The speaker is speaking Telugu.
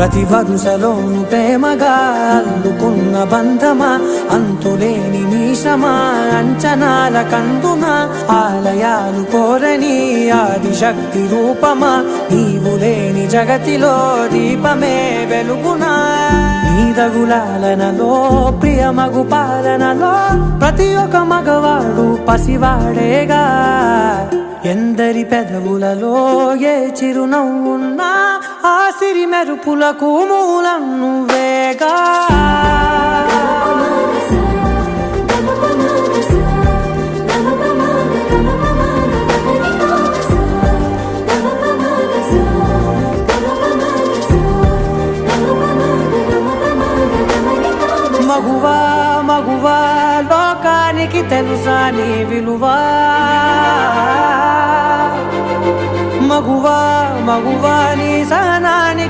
ప్రతి వరుసలోను ప్రేమగా అల్లుకున్న బంధమా, అంతులేని నీశమా అంచనాల కందున, ఆలయాలు కోరని ఆదిశక్తి రూపమా, నీవు లేని జగతిలో దీపమే వెలుగునా. నీదగులాలనలో ప్రియమగు పాలనలో ప్రతి ఒక్క మగవాడు పసివాడేగా. ఎందరి పెదవులలో ఏ చిరునవ్వున్నా ఆ సిరి మెరుపులకు మూలం నువ్వేగా. మగువా మగువా లోకానికి తెలుసా నీ విలువా, మగువా మగువా నీ సహనానికి